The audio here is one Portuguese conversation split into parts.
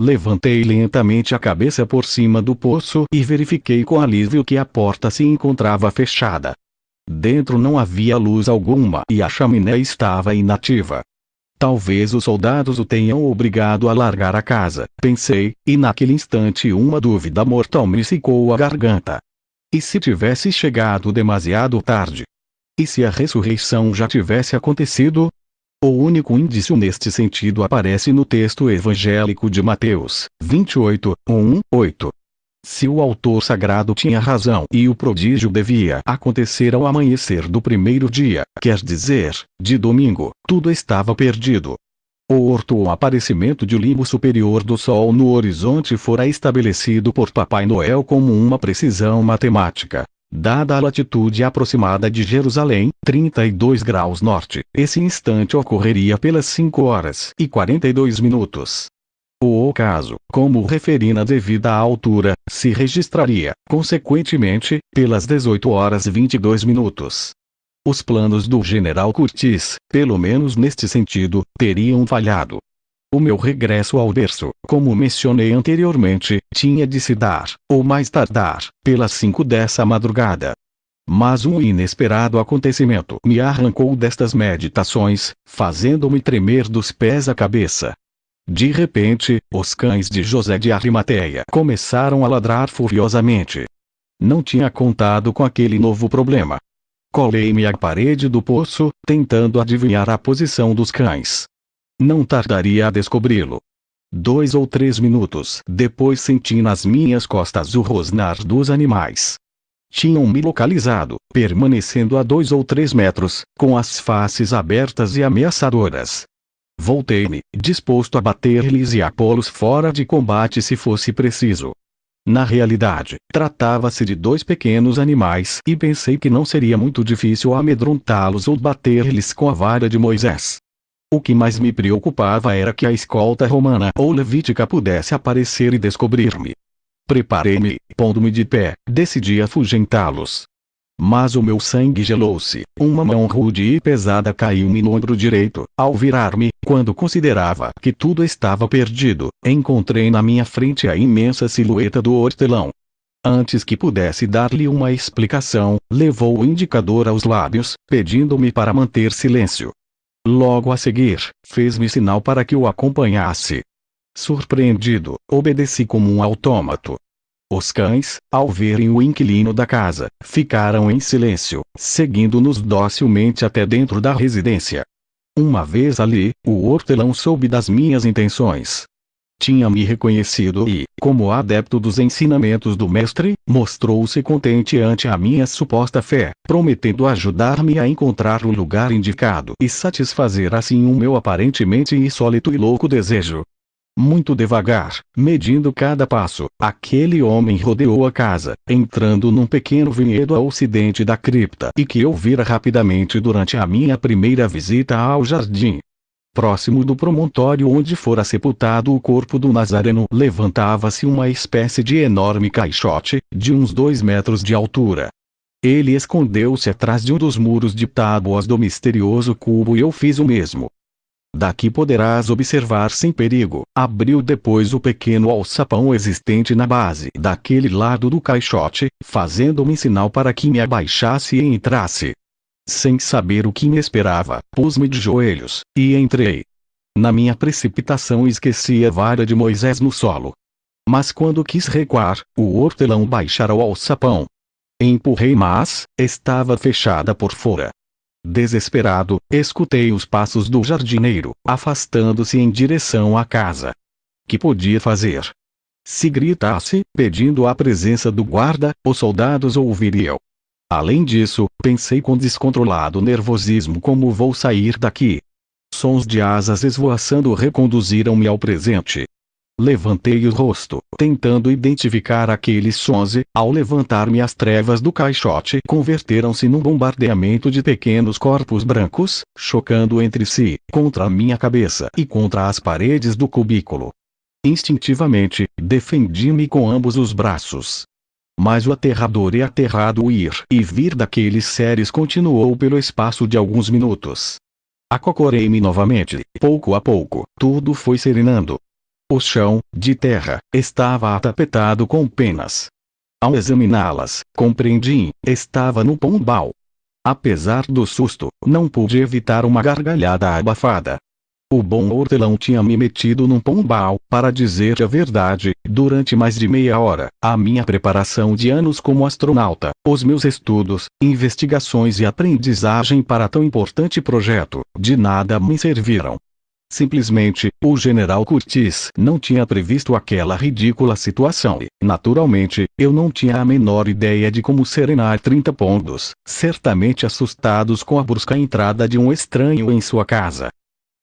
Levantei lentamente a cabeça por cima do poço e verifiquei com alívio que a porta se encontrava fechada. Dentro não havia luz alguma e a chaminé estava inativa. Talvez os soldados o tenham obrigado a largar a casa, pensei, e naquele instante uma dúvida mortal me secou a garganta. E se tivesse chegado demasiado tarde? E se a ressurreição já tivesse acontecido? O único indício neste sentido aparece no texto evangélico de Mateus, 28, 1, 8. Se o autor sagrado tinha razão e o prodígio devia acontecer ao amanhecer do primeiro dia, quer dizer, de domingo, tudo estava perdido. O orto aparecimento de limbo superior do Sol no horizonte fora estabelecido por Papai Noel como uma precisão matemática. Dada a latitude aproximada de Jerusalém, 32 graus norte, esse instante ocorreria pelas 5 horas e 42 minutos. O ocaso, como referi na devida altura, se registraria, consequentemente, pelas 18 horas e 22 minutos. Os planos do general Curtis, pelo menos neste sentido, teriam falhado. O meu regresso ao berço, como mencionei anteriormente, tinha de se dar, ou mais tardar, pelas 5 dessa madrugada. Mas um inesperado acontecimento me arrancou destas meditações, fazendo-me tremer dos pés à cabeça. De repente, os cães de José de Arimateia começaram a ladrar furiosamente. Não tinha contado com aquele novo problema. Colei-me à parede do poço, tentando adivinhar a posição dos cães. Não tardaria a descobri-lo. 2 ou 3 minutos depois senti nas minhas costas o rosnar dos animais. Tinham-me localizado, permanecendo a 2 ou 3 metros, com as faces abertas e ameaçadoras. Voltei-me, disposto a bater-lhes e a pô-los fora de combate se fosse preciso. Na realidade, tratava-se de 2 pequenos animais e pensei que não seria muito difícil amedrontá-los ou bater-lhes com a vara de Moisés. O que mais me preocupava era que a escolta romana ou levítica pudesse aparecer e descobrir-me. Preparei-me, pondo-me de pé, decidi afugentá-los. Mas o meu sangue gelou-se, uma mão rude e pesada caiu-me no ombro direito, ao virar-me, quando considerava que tudo estava perdido, encontrei na minha frente a imensa silhueta do hortelão. Antes que pudesse dar-lhe uma explicação, levou o indicador aos lábios, pedindo-me para manter silêncio. Logo a seguir, fez-me sinal para que o acompanhasse. Surpreendido, obedeci como um autômato. Os cães, ao verem o inquilino da casa, ficaram em silêncio, seguindo-nos docilmente até dentro da residência. Uma vez ali, o hortelão soube das minhas intenções. Tinha-me reconhecido e, como adepto dos ensinamentos do mestre, mostrou-se contente ante a minha suposta fé, prometendo ajudar-me a encontrar o lugar indicado e satisfazer assim o meu aparentemente insólito e louco desejo. Muito devagar, medindo cada passo, aquele homem rodeou a casa, entrando num pequeno vinhedo a ocidente da cripta e que eu vira rapidamente durante a minha primeira visita ao jardim. Próximo do promontório onde fora sepultado o corpo do Nazareno levantava-se uma espécie de enorme caixote, de uns 2 metros de altura. Ele escondeu-se atrás de um dos muros de tábuas do misterioso cubo e eu fiz o mesmo. Daqui poderás observar sem perigo. Abriu depois o pequeno alçapão existente na base daquele lado do caixote, fazendo-me sinal para que me abaixasse e entrasse. Sem saber o que me esperava, pus-me de joelhos, e entrei. Na minha precipitação esqueci a vara de Moisés no solo. Mas quando quis recuar, o hortelão baixara o alçapão. Empurrei mas, estava fechada por fora. Desesperado, escutei os passos do jardineiro, afastando-se em direção à casa. Que podia fazer? Se gritasse, pedindo a presença do guarda, os soldados ouviriam. Além disso, pensei com descontrolado nervosismo como vou sair daqui. Sons de asas esvoaçando reconduziram-me ao presente. Levantei o rosto, tentando identificar aqueles sons e, ao levantar-me as trevas do caixote converteram-se num bombardeamento de pequenos corpos brancos, chocando entre si, contra a minha cabeça e contra as paredes do cubículo. Instintivamente, defendi-me com ambos os braços. Mas o aterrador e aterrado ir e vir daqueles seres continuou pelo espaço de alguns minutos. Acocorei-me novamente, pouco a pouco, tudo foi serenando. O chão, de terra, estava atapetado com penas. Ao examiná-las, compreendi, estava no pombal. Apesar do susto, não pude evitar uma gargalhada abafada. O bom hortelão tinha me metido num pombal, para dizer a verdade, durante mais de meia hora. A minha preparação de anos como astronauta, os meus estudos, investigações e aprendizagem para tão importante projeto, de nada me serviram. Simplesmente, o general Curtis não tinha previsto aquela ridícula situação e, naturalmente, eu não tinha a menor ideia de como serenar 30 pombos, certamente assustados com a brusca entrada de um estranho em sua casa.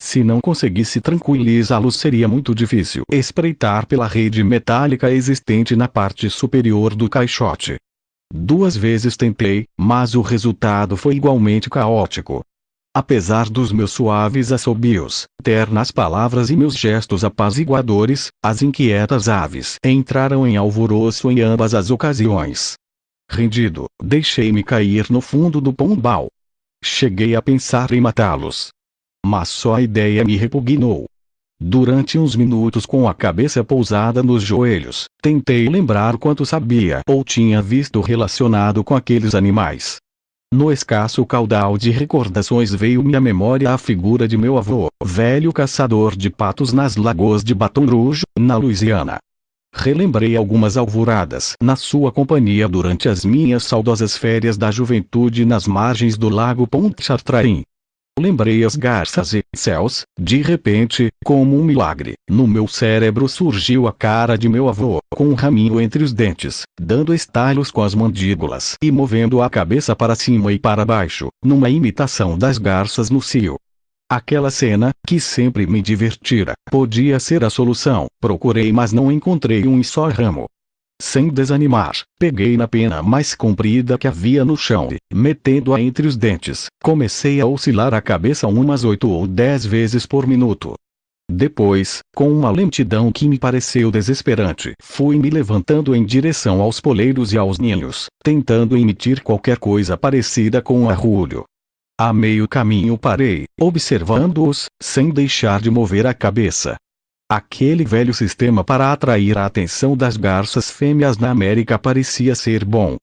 Se não conseguisse tranquilizá-los, seria muito difícil espreitar pela rede metálica existente na parte superior do caixote. 2 vezes tentei, mas o resultado foi igualmente caótico. Apesar dos meus suaves assobios, ternas palavras e meus gestos apaziguadores, as inquietas aves entraram em alvoroço em ambas as ocasiões. Rendido, deixei-me cair no fundo do pombal. Cheguei a pensar em matá-los. Mas só a ideia me repugnou. Durante uns minutos, com a cabeça pousada nos joelhos, tentei lembrar quanto sabia ou tinha visto relacionado com aqueles animais. No escasso caudal de recordações veio-me à memória a figura de meu avô, velho caçador de patos nas lagoas de Baton Rouge, na Louisiana. Relembrei algumas alvoradas na sua companhia durante as minhas saudosas férias da juventude nas margens do lago Pontchartrain. Lembrei as garças e, céus, de repente, como um milagre, no meu cérebro surgiu a cara de meu avô, com um raminho entre os dentes, dando estalos com as mandíbulas e movendo a cabeça para cima e para baixo, numa imitação das garças no cio. Aquela cena, que sempre me divertira, podia ser a solução. Procurei, mas não encontrei um só ramo. Sem desanimar, peguei na pena mais comprida que havia no chão e, metendo-a entre os dentes, comecei a oscilar a cabeça umas 8 ou 10 vezes por minuto. Depois, com uma lentidão que me pareceu desesperante, fui me levantando em direção aos poleiros e aos ninhos, tentando emitir qualquer coisa parecida com um arrulho. A meio caminho parei, observando-os, sem deixar de mover a cabeça. Aquele velho sistema para atrair a atenção das garças fêmeas na América parecia ser bom.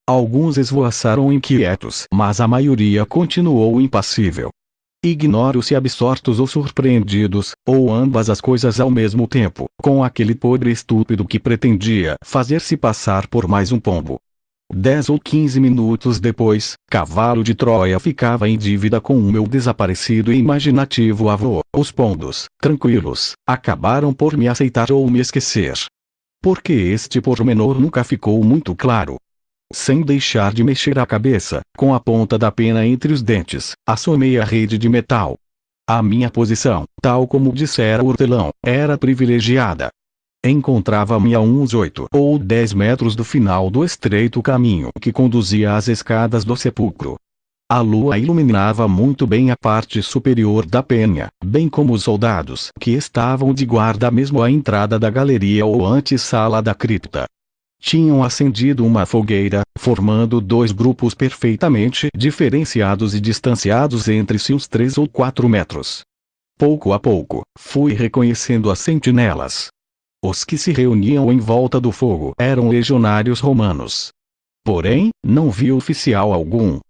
Alguns esvoaçaram inquietos, mas a maioria continuou impassível. Ignoro se absortos ou surpreendidos, ou ambas as coisas ao mesmo tempo, com aquele pobre estúpido que pretendia fazer-se passar por mais um pombo. 10 ou 15 minutos depois, Cavalo de Troia ficava em dívida com o meu desaparecido e imaginativo avô. Os pombos, tranquilos, acabaram por me aceitar ou me esquecer. Porque este pormenor nunca ficou muito claro. Sem deixar de mexer a cabeça, com a ponta da pena entre os dentes, assomei a rede de metal. A minha posição, tal como dissera o hortelão, era privilegiada. Encontrava-me a uns 8 ou 10 metros do final do estreito caminho que conduzia às escadas do sepulcro. A lua iluminava muito bem a parte superior da penha, bem como os soldados que estavam de guarda mesmo à entrada da galeria ou antessala da cripta. Tinham acendido uma fogueira, formando 2 grupos perfeitamente diferenciados e distanciados entre si uns 3 ou 4 metros. Pouco a pouco, fui reconhecendo as sentinelas. Os que se reuniam em volta do fogo eram legionários romanos. Porém, não vi oficial algum.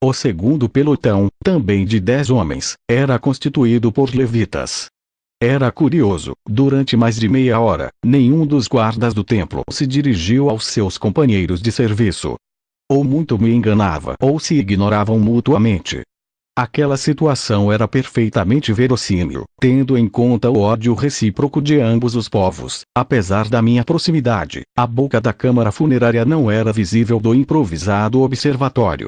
O segundo pelotão, também de 10 homens, era constituído por levitas. Era curioso, durante mais de meia hora, nenhum dos guardas do templo se dirigiu aos seus companheiros de serviço. Ou muito me enganava, ou se ignoravam mutuamente. Aquela situação era perfeitamente verossímil, tendo em conta o ódio recíproco de ambos os povos. Apesar da minha proximidade, a boca da câmara funerária não era visível do improvisado observatório.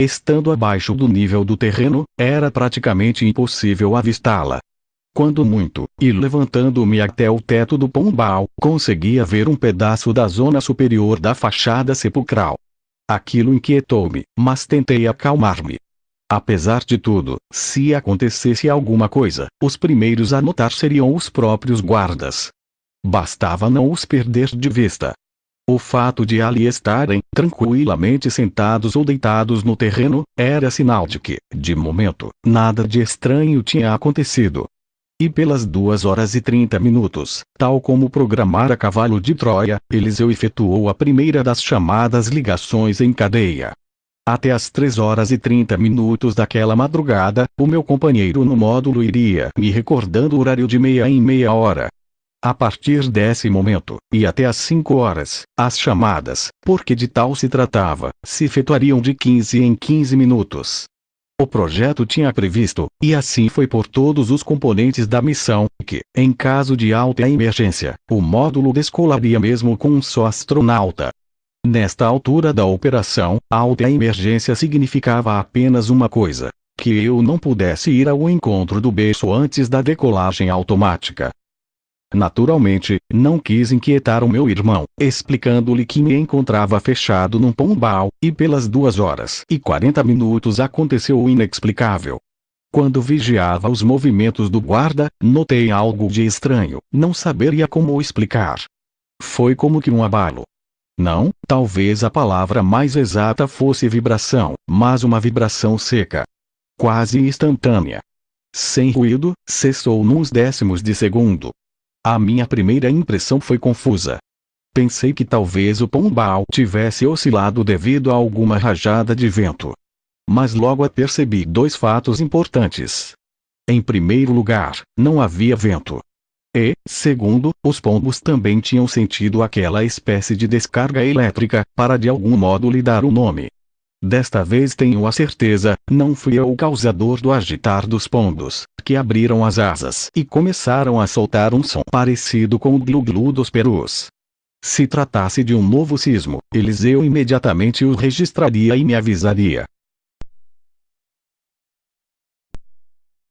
Estando abaixo do nível do terreno, era praticamente impossível avistá-la. Quando muito, e levantando-me até o teto do pombal, conseguia ver um pedaço da zona superior da fachada sepulcral. Aquilo inquietou-me, mas tentei acalmar-me. Apesar de tudo, se acontecesse alguma coisa, os primeiros a notar seriam os próprios guardas. Bastava não os perder de vista. O fato de ali estarem tranquilamente sentados ou deitados no terreno, era sinal de que, de momento, nada de estranho tinha acontecido. E pelas 2 horas e 30 minutos, tal como programara cavalo de Troia, Eliseu efetuou a primeira das chamadas ligações em cadeia. Até as 3 horas e 30 minutos daquela madrugada, o meu companheiro no módulo iria me recordando o horário de meia em meia hora. A partir desse momento, e até às 5 horas, as chamadas, porque de tal se tratava, se efetuariam de 15 em 15 minutos. O projeto tinha previsto, e assim foi por todos os componentes da missão, que, em caso de alta emergência, o módulo descolaria mesmo com um só astronauta. Nesta altura da operação, alta emergência significava apenas uma coisa: que eu não pudesse ir ao encontro do berço antes da decolagem automática. Naturalmente, não quis inquietar o meu irmão, explicando-lhe que me encontrava fechado num pombal, e pelas 2 horas e 40 minutos aconteceu o inexplicável. Quando vigiava os movimentos do guarda, notei algo de estranho, não saberia como explicar. Foi como que um abalo. Não, talvez a palavra mais exata fosse vibração, mas uma vibração seca. Quase instantânea. Sem ruído, cessou nos décimos de segundo. A minha primeira impressão foi confusa. Pensei que talvez o pombal tivesse oscilado devido a alguma rajada de vento. Mas logo apercebi dois fatos importantes. Em primeiro lugar, não havia vento. E, segundo, os pombos também tinham sentido aquela espécie de descarga elétrica, para de algum modo lhe dar o nome. Desta vez tenho a certeza, não fui eu o causador do agitar dos pombos, que abriram as asas e começaram a soltar um som parecido com o glu-glu dos perus. Se tratasse de um novo sismo, Eliseu imediatamente o registraria e me avisaria.